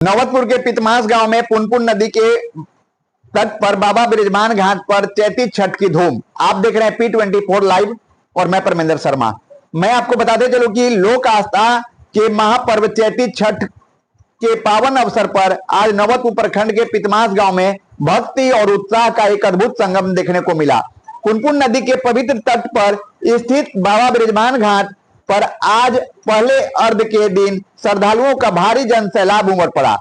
नौबतपुर के पितमास गांव में पुनपुन नदी के तट पर बाबा बृजमान घाट पर चैती छठ की धूम। आप देख रहे हैं P24 लाइव और मैं परमेंद्र शर्मा। मैं आपको बताते चलूं कि लोक आस्था के महापर्व चैती छठ के पावन अवसर पर आज नौबतपुर प्रखंड के पितमास गांव में भक्ति और उत्साह का एक अद्भुत संगम देखने को मिला। पुनपुन नदी के पवित्र तट पर स्थित बाबा बृजमान घाट पर आज पहले अर्ध के दिन श्रद्धालुओं का भारी जन सैलाब उमड़ पड़ा।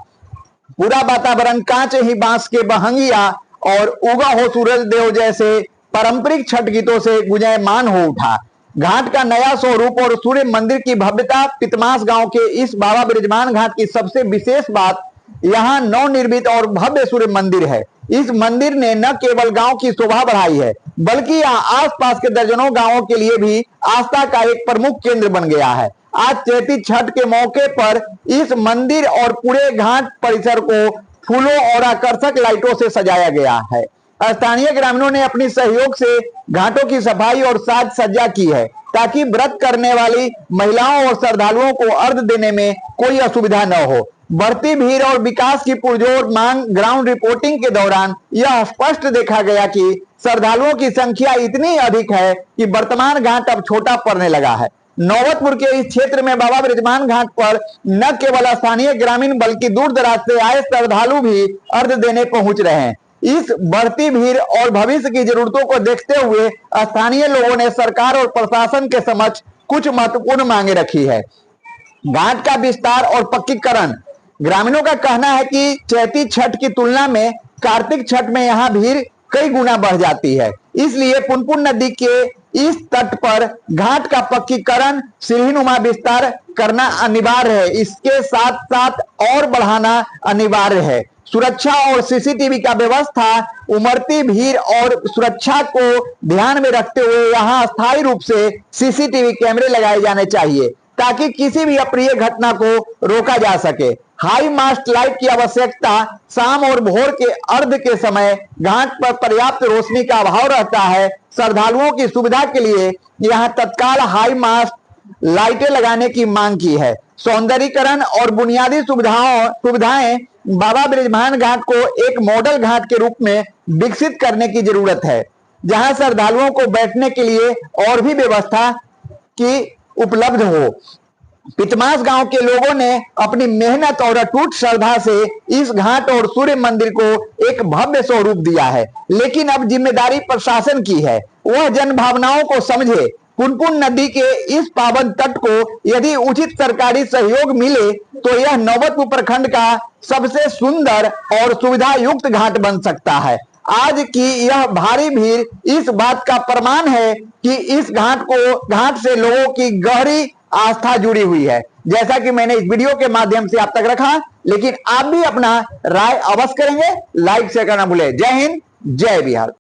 पूरा वातावरण कांच ही बांस के बहंगिया और उगा हो सूरज देव जैसे पारंपरिक छठ गीतों से गुंजायमान हो उठा। घाट का नया स्वरूप और सूर्य मंदिर की भव्यता। पितमास गांव के इस बाबा बृजमान घाट की सबसे विशेष बात यहाँ नवनिर्मित और भव्य सूर्य मंदिर है। इस मंदिर ने न केवल गांव की शोभा बढ़ाई है, बल्कि यहाँ आसपास के दर्जनों गांवों के लिए भी आस्था का एक प्रमुख केंद्र बन गया है। आज चैती छठ के मौके पर इस मंदिर और पूरे घाट परिसर को फूलों और आकर्षक लाइटों से सजाया गया है। स्थानीय ग्रामीणों ने अपनी सहयोग से घाटों की सफाई और साज सज्जा की है, ताकि व्रत करने वाली महिलाओं और श्रद्धालुओं को अर्घ देने में कोई असुविधा न हो। बढ़ती भीड़ और विकास की पुरजोर मांग ग्राउंड रिपोर्टिंग के दौरान यह स्पष्ट देखा गया कि श्रद्धालुओं की संख्या इतनी अधिक है कि वर्तमान घाट अब छोटा पड़ने लगा है। नौबतपुर के इस क्षेत्र में बाबा बृजमान घाट पर न केवल स्थानीय ग्रामीण बल्कि दूर दराज से आए श्रद्धालु भी अर्घ देने पहुंच रहे हैं। इस बढ़ती भीड़ और भविष्य की जरूरतों को देखते हुए स्थानीय लोगों ने सरकार और प्रशासन के समक्ष कुछ महत्वपूर्ण मांगे रखी है। घाट का विस्तार और पक्कीकरण। ग्रामीणों का कहना है कि चैती छठ की तुलना में कार्तिक छठ में यहाँ भीड़ कई गुना बढ़ जाती है, इसलिए पुनपुन नदी के इस तट पर घाट का पक्कीकरण, सीढ़ीनुमा विस्तार करना अनिवार्य है। इसके साथ साथ और बढ़ाना अनिवार्य है। सुरक्षा और सीसीटीवी का व्यवस्था। उमड़ती भीड़ और सुरक्षा को ध्यान में रखते हुए यहाँ अस्थायी रूप से सीसीटीवी कैमरे लगाए जाने चाहिए, ताकि किसी भी अप्रिय घटना को रोका जा सके। हाई मास्ट लाइट की आवश्यकता। शाम और भोर के अर्घ के समय घाट पर पर्याप्त रोशनी का अभाव रहता है। श्रद्धालुओं की सुविधा के लिए यहाँ तत्काल हाई मास्ट लाइटें लगाने की मांग की है। सौंदर्यीकरण और बुनियादी सुविधाएं। बाबा बृजमान घाट को एक मॉडल घाट के रूप में विकसित करने की जरूरत है, जहां श्रद्धालुओं को बैठने के लिए और भी व्यवस्था की उपलब्ध हो। पितमास गांव के लोगों ने अपनी मेहनत और अटूट श्रद्धा से इस घाट और सूर्य मंदिर को एक भव्य स्वरूप दिया है, लेकिन अब जिम्मेदारी प्रशासन की है। वह जन भावनाओं को समझे। पुनपुन नदी के इस पावन तट को यदि उचित सरकारी सहयोग मिले तो यह नौबतपुर प्रखंड का सबसे सुंदर और सुविधा युक्त घाट बन सकता है। आज की यह भारी भीड़ इस बात का प्रमाण है कि इस घाट से लोगों की गहरी आस्था जुड़ी हुई है। जैसा कि मैंने इस वीडियो के माध्यम से आप तक रखा, लेकिन आप भी अपना राय अवश्य करेंगे। लाइक शेयर करना भूले। जय हिंद, जय बिहार।